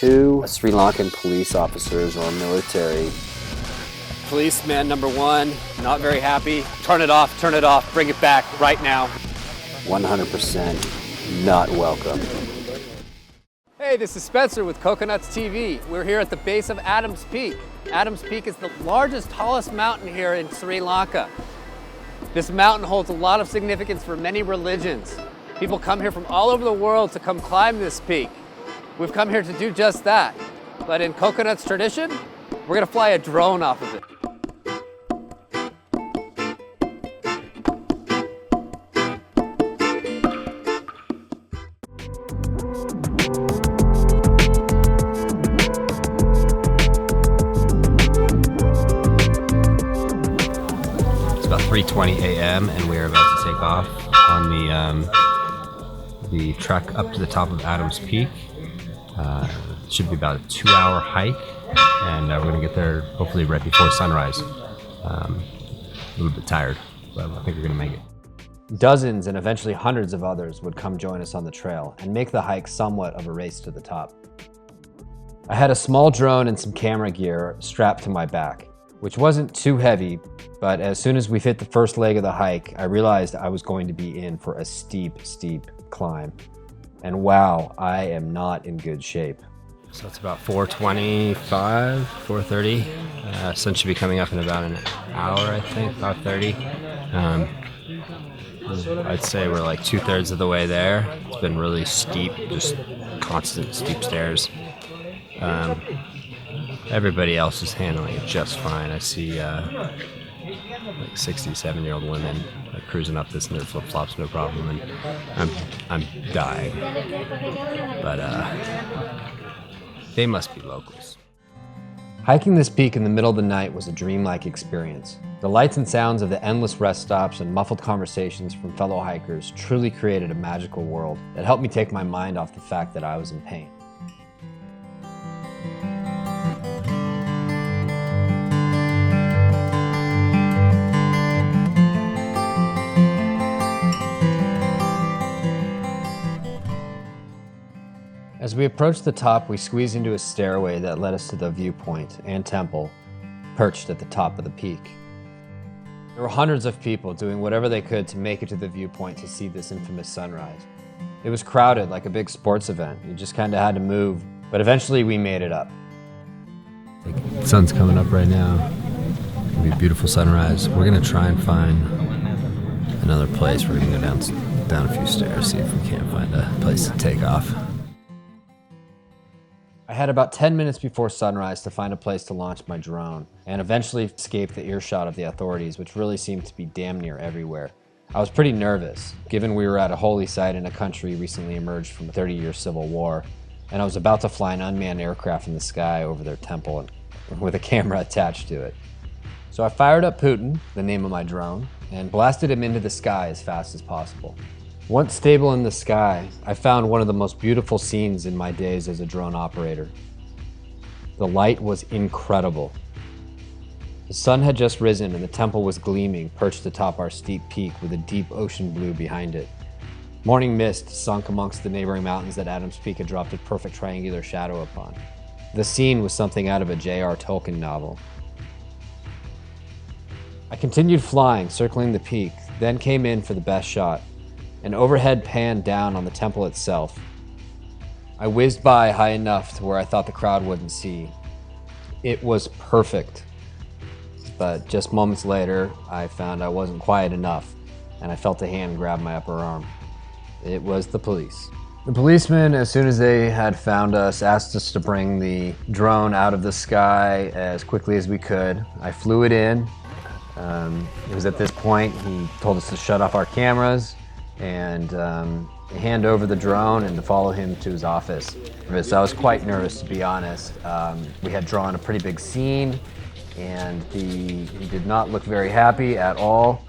two Sri Lankan police officers or military. Policeman number one, not very happy. Turn it off, bring it back right now. 100% not welcome. Hey, this is Spencer with Coconuts TV. We're here at the base of Adams Peak. Adams Peak is the largest, tallest mountain here in Sri Lanka. This mountain holds a lot of significance for many religions. People come here from all over the world to come climb this peak. We've come here to do just that. But in Coconuts tradition, we're gonna fly a drone off of it. It's about 3:20 a.m. and we are about to take off on the trek up to the top of Adams Peak. It should be about a 2-hour hike, and we're gonna get there hopefully right before sunrise. A little bit tired, but I think we're gonna make it. Dozens and eventually hundreds of others would come join us on the trail and make the hike somewhat of a race to the top. I had a small drone and some camera gear strapped to my back, which wasn't too heavy, but as soon as we hit the first leg of the hike, I realized I was going to be in for a steep climb. And wow, I am not in good shape. So it's about 4:25, 4:30. Sun should be coming up in about an hour, I think, 5:30. I'd say we're like 2/3 of the way there. It's been really steep, just constant steep stairs. Everybody else is handling it just fine. I see like 67-year-old women cruising up this in their flip-flops, no problem, and I'm dying. But they must be locals. Hiking this peak in the middle of the night was a dreamlike experience. The lights and sounds of the endless rest stops and muffled conversations from fellow hikers truly created a magical world that helped me take my mind off the fact that I was in pain. As we approached the top, we squeezed into a stairway that led us to the viewpoint and temple, perched at the top of the peak. There were hundreds of people doing whatever they could to make it to the viewpoint to see this infamous sunrise. It was crowded like a big sports event. You just kind of had to move, but eventually we made it up. The sun's coming up right now. It's gonna be a beautiful sunrise. We're gonna try and find another place. We're gonna go down a few stairs, see if we can't find a place to take off. I had about 10 minutes before sunrise to find a place to launch my drone and eventually escape the earshot of the authorities, which really seemed to be damn near everywhere. I was pretty nervous, given we were at a holy site in a country recently emerged from a 30-year civil war, and I was about to fly an unmanned aircraft in the sky over their temple with a camera attached to it. So I fired up Putin, the name of my drone, and blasted him into the sky as fast as possible. Once stable in the sky, I found one of the most beautiful scenes in my days as a drone operator. The light was incredible. The sun had just risen and the temple was gleaming, perched atop our steep peak with a deep ocean blue behind it. Morning mist sunk amongst the neighboring mountains that Adams Peak had dropped a perfect triangular shadow upon. The scene was something out of a J.R. Tolkien novel. I continued flying, circling the peak, then came in for the best shot. An overhead pan down on the temple itself. I whizzed by high enough to where I thought the crowd wouldn't see. It was perfect. But just moments later, I found I wasn't quiet enough, and I felt a hand grab my upper arm. It was the police. The policemen, as soon as they had found us, asked us to bring the drone out of the sky as quickly as we could. I flew it in. It was at this point he told us to shut off our cameras and hand over the drone and to follow him to his office. So I was quite nervous, to be honest. We had drawn a pretty big scene, and he did not look very happy at all,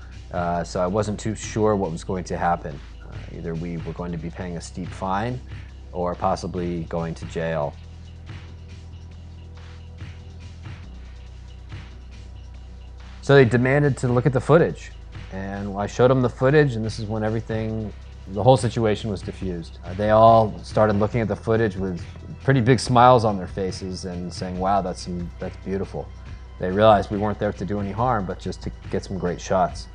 so I wasn't too sure what was going to happen. Either we were going to be paying a steep fine or possibly going to jail. So they demanded to look at the footage, and I showed them the footage, and this is when the whole situation was diffused. They all started looking at the footage with pretty big smiles on their faces and saying, wow, that's beautiful. They realized we weren't there to do any harm, but just to get some great shots.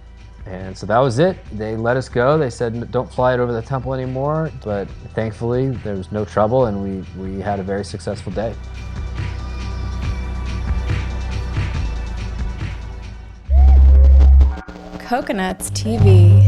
And so that was it. They let us go. They said, don't fly it over the temple anymore, but thankfully there was no trouble, and we had a very successful day. Coconuts TV.